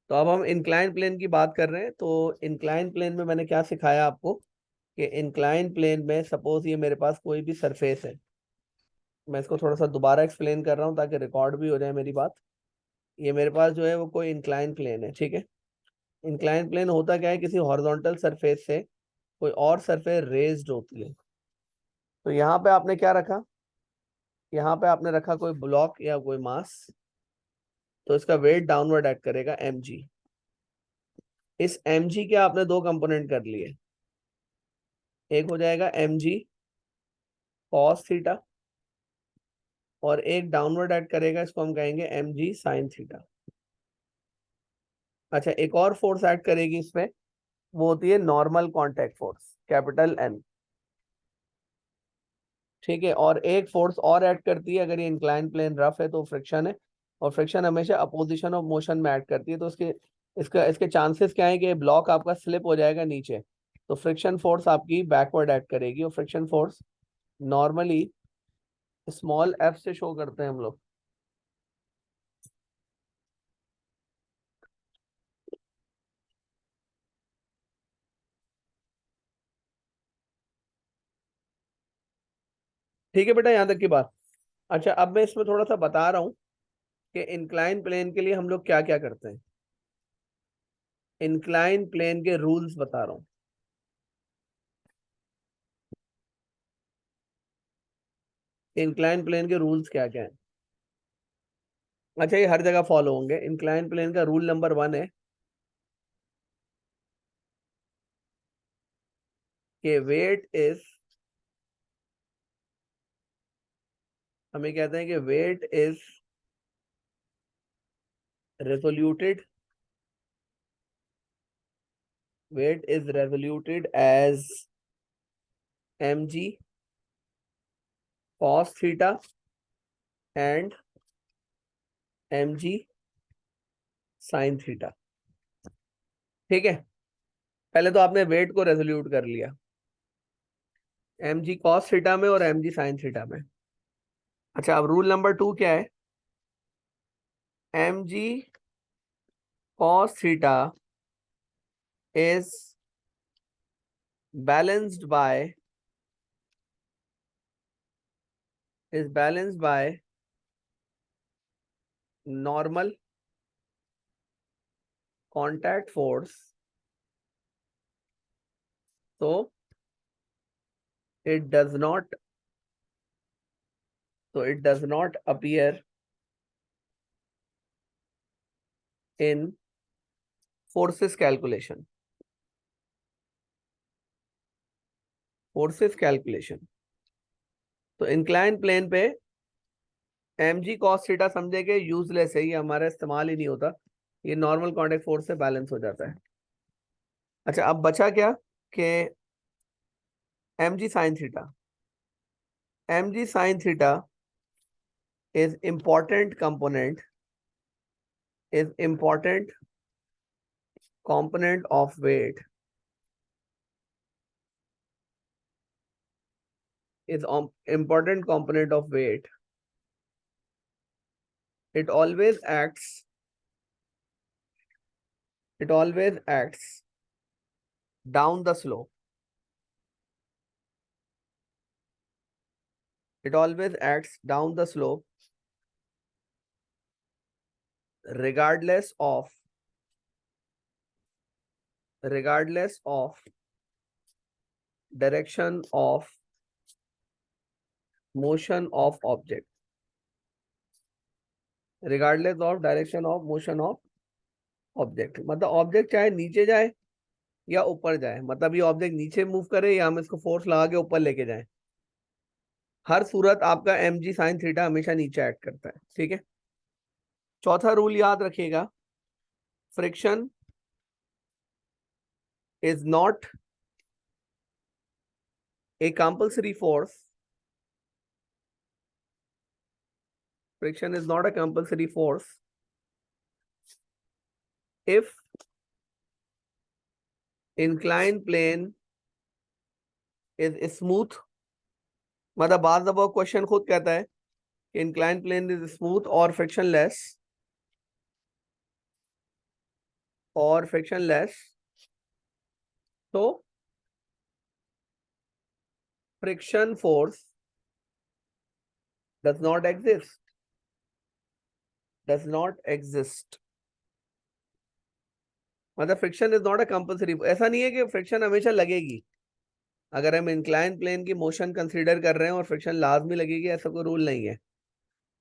तो अब हम इंक्लाइन प्लेन की बात कर रहे हैं। तो इंक्लाइन प्लेन में मैंने क्या सिखाया आपको कि इंक्लाइन प्लेन में सपोज ये मेरे पास कोई भी सरफेस है। मैं इसको थोड़ा सा दोबारा एक्सप्लेन कर रहा हूँ ताकि रिकॉर्ड भी हो जाए मेरी बात। ये मेरे पास जो है वो कोई इंक्लाइन प्लेन है, ठीक है। इंक्लाइन प्लेन होता क्या है, किसी हॉरिजॉन्टल सरफेस से कोई और सरफेस रेज्ड होती है। तो यहाँ पे आपने क्या रखा, यहाँ पे आपने रखा कोई ब्लॉक या कोई मास, तो इसका वेट डाउनवर्ड एक्ट करेगा mg। इस mg के आपने दो कंपोनेंट कर लिए, एक हो जाएगा mg cos थीटा और एक डाउनवर्ड एक्ट करेगा, इसको हम कहेंगे mg sin थीटा। अच्छा, एक और फोर्स एक्ट करेगी इसमें, वो होती है normal contact force, capital N, ठीक है। और एक फोर्स और ऐड करती है, अगर ये इंक्लाइन प्लेन रफ है तो फ्रिक्शन है, और फ्रिक्शन हमेशा अपोजिशन ऑफ मोशन में ऐड करती है। तो इसके चांसेस क्या है कि ब्लॉक आपका स्लिप हो जाएगा नीचे, तो फ्रिक्शन फोर्स आपकी बैकवर्ड ऐड करेगी। और friction force normally small f से शो करते हैं हम लोग। ठीक है बेटा, यहाँ तक की बात। अच्छा, अब मैं इसमें थोड़ा सा बता रहा हूँ कि इंक्लाइन प्लेन के लिए हम लोग क्या क्या करते हैं। इंक्लाइन प्लेन के रूल्स बता रहा हूँ। इंक्लाइन प्लेन के रूल्स क्या क्या है। अच्छा, ये हर जगह फॉलो होंगे। इंक्लाइन प्लेन का रूल नंबर 1 है कि वेट इज, हमें कहते हैं कि weight is resoluted, weight is resoluted as mg cos theta and mg sin theta, ठीक है। पहले तो आपने वेट को रेजोल्यूट कर लिया mg cos थीटा में और mg sin थीटा में। अच्छा, अब रूल नंबर 2 क्या है, mg cos theta is balanced by normal contact force, so it does not appear in forces calculation. तो इंक्लाइन प्लेन पे mg cos थीटा समझे कि यूजलेस है, ये हमारा इस्तेमाल ही नहीं होता, ये नॉर्मल कांटेक्ट फोर्स से बैलेंस हो जाता है। अच्छा, अब बचा क्या कि mg sin theta, mg sin theta is important component of weight, is important component of weight. It always acts down the slope. It always acts down the slope regardless of direction of motion of object. Regardless of direction of motion of object, मतलब object चाहे नीचे जाए या ऊपर जाए, मतलब ये object नीचे मूव करे या हम इसको फोर्स लगा के ऊपर लेके जाए, हर सूरत आपका mg sin थीटा हमेशा नीचे एक्ट करता है, ठीक है। चौथा रूल याद रखिएगा, friction is not a compulsory force, if inclined plane is smooth। मतलब बात दफा क्वेश्चन खुद कहता है कि inclined plane is smooth और frictionless और फ्रिक्शन लेस, तो friction force does not exist, does not exist। मतलब friction is not a compulsory, ऐसा नहीं है कि फ्रिक्शन हमेशा लगेगी। अगर हम इंक्लाइन प्लेन की मोशन कंसीडर कर रहे हैं और फ्रिक्शन लाजमी लगेगी, ऐसा कोई रूल नहीं है।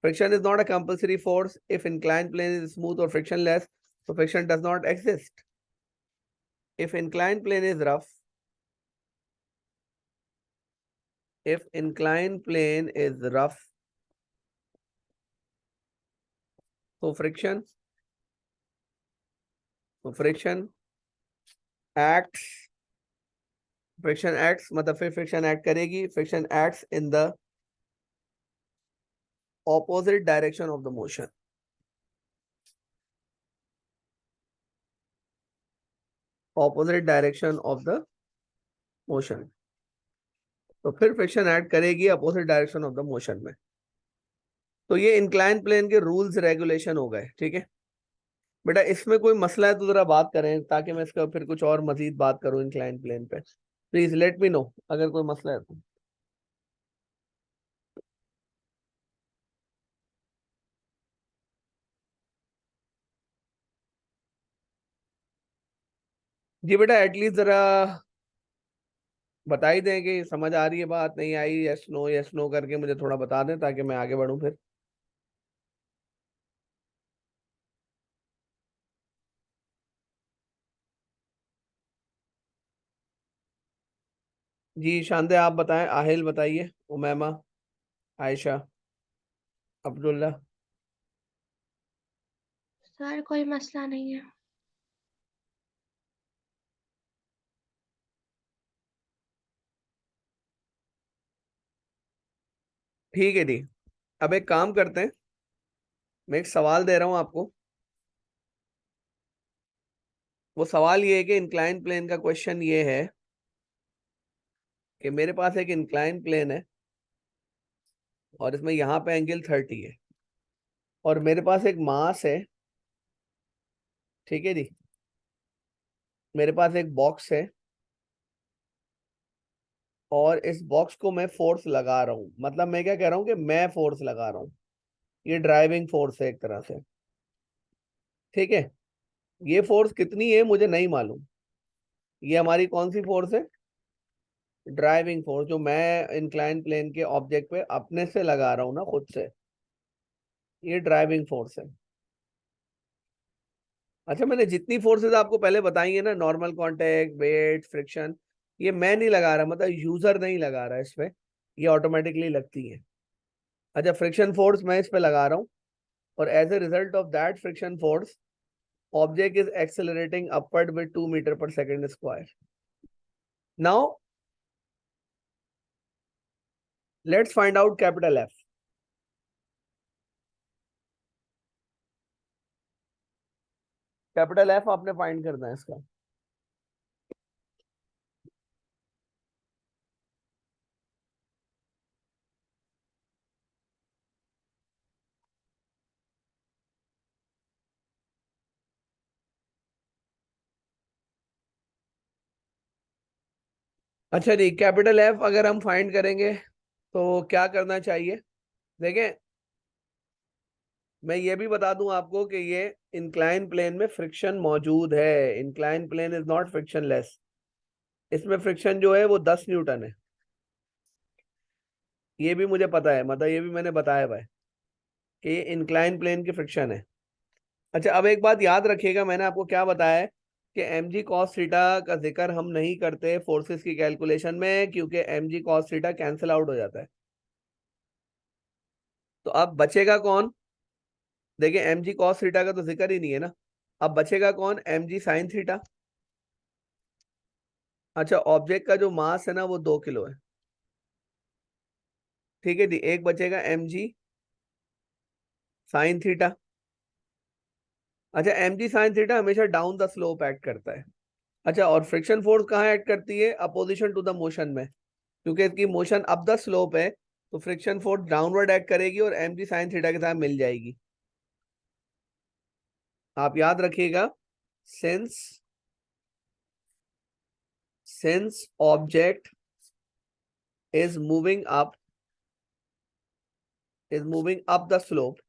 Friction is not a compulsory force if incline plane is smooth और फ्रिक्शन लेस, तो friction does not exist. If incline plane is rough, if inclined plane is rough, तो फ्रिक्शन एक्ट्स, फ्रिक्शन एक्ट्स मतलब फिर friction act करेगी, friction acts in the opposite direction of the motion. Opposite direction of the motion, तो फिर friction act करेगी opposite direction of the motion में। तो ये इंक्लाइन प्लेन के रूल्स रेगुलेशन हो गए, ठीक है बेटा। इसमें कोई मसला है तो जरा बात करें, ताकि मैं इसका फिर कुछ और मजीद बात करूं इंक्लाइन प्लेन पे। प्लीज लेट मी नो अगर कोई मसला है तो। जी बेटा, एटलीस्ट जरा बता ही दें कि समझ आ रही है बात, नहीं आई यस नो करके मुझे थोड़ा बता दें ताकि मैं आगे बढ़ूं फिर। जी शांते आप बताएं, आहिल बताइए, उमैमा, आयशा, अब्दुल्ला। सर कोई मसला नहीं है। ठीक है दी। अब एक काम करते हैं, मैं एक सवाल दे रहा हूं आपको। वो सवाल ये है कि इंक्लाइन प्लेन का क्वेश्चन ये है कि मेरे पास एक इंक्लाइन प्लेन है और इसमें यहाँ पे एंगल 30 है, और मेरे पास एक मास है, ठीक है जी। मेरे पास एक बॉक्स है और इस बॉक्स को मैं फोर्स लगा रहा हूं, मतलब मैं क्या कह रहा हूं कि मैं फोर्स लगा रहा हूं, ये ड्राइविंग फोर्स है एक तरह से, ठीक है। ये फोर्स कितनी है मुझे नहीं मालूम। ये हमारी कौन सी फोर्स है? ड्राइविंग फोर्स, जो मैं इंक्लाइन प्लेन के ऑब्जेक्ट पे अपने से लगा रहा हूं ना, खुद से, ये ड्राइविंग फोर्स है। अच्छा, मैंने जितनी फोर्सेस आपको पहले बताई है ना, नॉर्मल कांटेक्ट, वेट, फ्रिक्शन, ये मैं नहीं लगा रहा, मतलब यूजर नहीं लगा रहा इस पे, ये ऑटोमेटिकली लगती है। अच्छा, फ्रिक्शन फोर्स मैं इस पे लगा रहा हूँ, और as a result of that friction force object is accelerating upward with 2 meter per second square. Now let's find out capital F. Capital F आपने फाइंड करना है इसका। अच्छा जी, कैपिटल एफ अगर हम फाइंड करेंगे तो क्या करना चाहिए? देखें, मैं ये भी बता दूं आपको कि ये इंक्लाइन प्लेन में फ्रिक्शन मौजूद है, incline plane is not frictionless. इसमें फ्रिक्शन जो है वो 10 न्यूटन है, ये भी मुझे पता है, मतलब ये भी मैंने बताया भाई कि ये इंक्लाइन प्लेन की फ्रिक्शन है। अच्छा, अब एक बात याद रखिएगा, मैंने आपको क्या बताया है कि एम जी कॉस थीटा का जिक्र हम नहीं करते फोर्सेस की कैलकुलेशन में, क्योंकि m g cos theta cancel out हो जाता है। तो अब बचेगा कौन? देखिए, एम जी कॉस थीटा का तो जिक्र ही नहीं है ना। अब बचेगा कौन? M g sine theta. अच्छा, ऑब्जेक्ट का जो मास है ना वो 2 किलो है, ठीक है जी। एक बचेगा एम जी साइन थीटा। अच्छा, एम जी साइन थीटा हमेशा डाउन द स्लोप एक्ट करता है। अच्छा, और फ्रिक्शन फोर्स कहाँ एक्ट करती है? अपोजिशन टू द मोशन में, क्योंकि इसकी मोशन अप द स्लोप है, तो फ्रिक्शन फोर्स डाउनवर्ड एक्ट करेगी और एम जी साइन थीटा के साथ मिल जाएगी। आप याद रखिएगा since object is moving up the slope,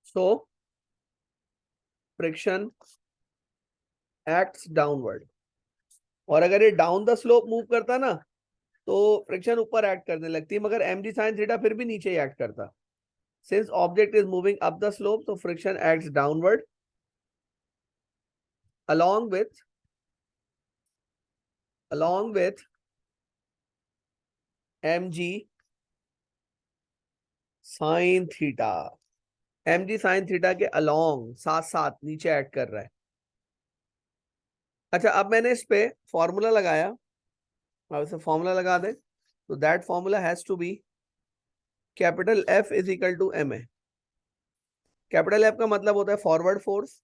so friction acts downward. और अगर ये डाउन द स्लोप मूव करता ना तो फ्रिक्शन ऊपर एक्ट करने लगती है, मगर mg sin थीटा फिर भी नीचे ही एक्ट करता. Since object is moving up the slope, so friction acts downward along with mg sin theta. mg sin theta के along, साथ साथ नीचे एक्ट कर रहा है. अच्छा, अब मैंने इस पे फॉर्मूला लगाया, अब इसे फॉर्मूला लगा दे, तो that formula has to be capital F is equal to ma. Capital F का मतलब होता है फॉरवर्ड फोर्स,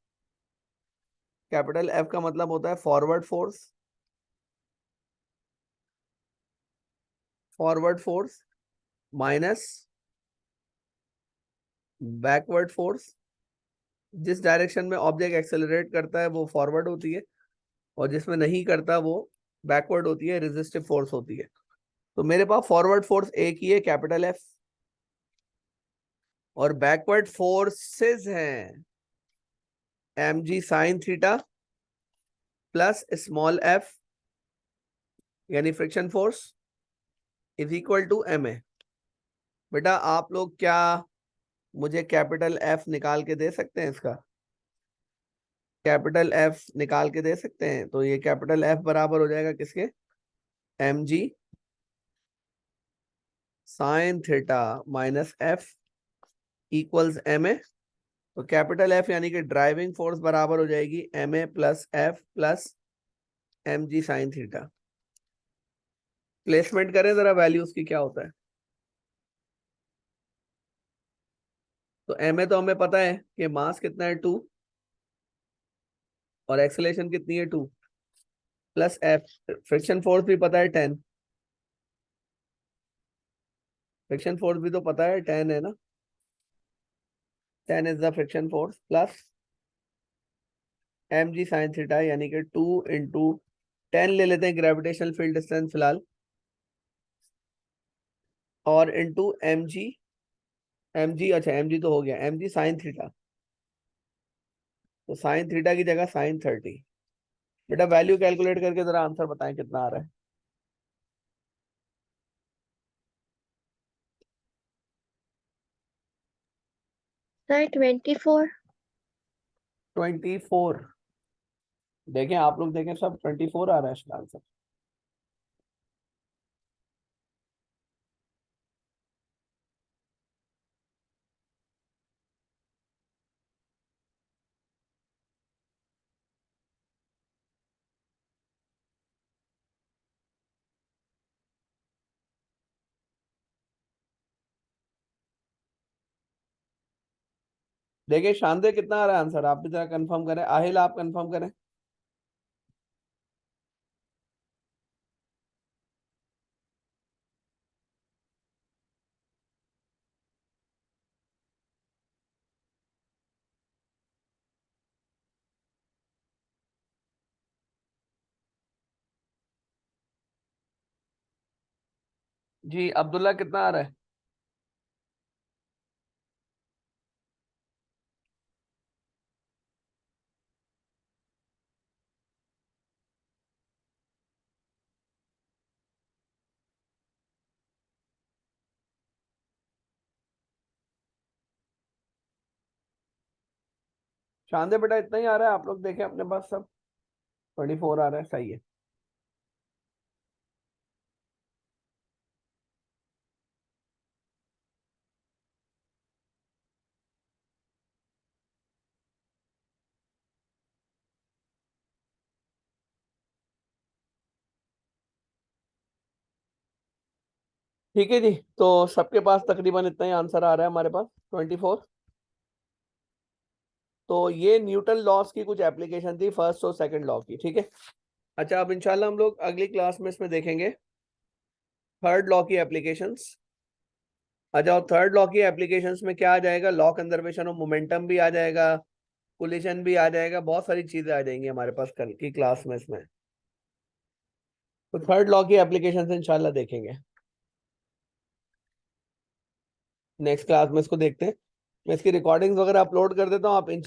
कैपिटल F का मतलब होता है forward force minus backward force. जिस डायरेक्शन में ऑब्जेक्ट एक्सेलरेट करता है वो फॉरवर्ड होती है, और जिसमें नहीं करता वो बैकवर्ड होती है, रेजिस्टिव फोर्स होती है. तो मेरे पास फॉरवर्ड फोर्स एक ही है, कैपिटल F, और बैकवर्ड फोर्सेस हैं mg sin theta plus small f यानी friction force is equal to ma. बेटा आप लोग क्या मुझे कैपिटल F निकाल के दे सकते हैं? इसका कैपिटल F निकाल के दे सकते हैं? तो ये कैपिटल F बराबर हो जाएगा किसके? mg sin theta minus f equals ma. तो कैपिटल F यानी कि ड्राइविंग फोर्स बराबर हो जाएगी ma plus f plus mg sin theta. Placement करें जरा वैल्यूज की, क्या होता है. तो ma तो हमें पता है कि मास कितना है 2 और एक्सेलेरेशन कितनी है 2, प्लस f, फ्रिक्शन फोर्स भी पता है 10, फ्रिक्शन फोर्स भी तो पता है 10 है ना, 10 is the friction force plus mg sin theta यानी कि 2 इंटू 10 ले लेते हैं ग्रेविटेशनल फील्ड डिस्टेंस फिलहाल, और इंटू mg अच्छा mg तो हो गया, mg sin थीटा, तो sin थीटा की जगह sin 30. बेटा वैल्यू कैलकुलेट करके जरा आंसर बताएं कितना आ रहा है. सर 24. 24. देखें आप लोग, देखें सब 24 आ रहा है इसका आंसर. देखिए शानदेह कितना आ रहा है आंसर, आप भी जरा कंफर्म करें. आहिल आप कंफर्म करें. जी अब्दुल्ला कितना आ रहा है? शानदेह बेटा इतना ही आ रहा है, आप लोग देखें अपने पास सब 24 आ रहा है, सही है. ठीक है जी, तो सबके पास तकरीबन इतना ही आंसर आ रहा है हमारे पास 24. तो ये न्यूटन लॉस की कुछ एप्लीकेशन थी, फर्स्ट और सेकंड लॉ की. ठीक है. अच्छा, अब इंशाल्लाह हम लोग अगली क्लास में इसमें देखेंगे थर्ड लॉ की एप्लीकेशंस. आ जाओ, थर्ड लॉ की एप्लीकेशंस में क्या आ जाएगा, लॉ कंजर्वेशन ऑफ मोमेंटम भी आ जाएगा, कोलिशन भी आ जाएगा, बहुत सारी चीजें आ जाएंगी हमारे पास कल की क्लास में इसमें। तो थर्ड लॉ की एप्लीकेशन इंशाल्लाह देखेंगे नेक्स्ट क्लास में, इसको देखते हैं। मैं इसकी रिकॉर्डिंग्स वगैरह अपलोड कर देता हूँ, आप इन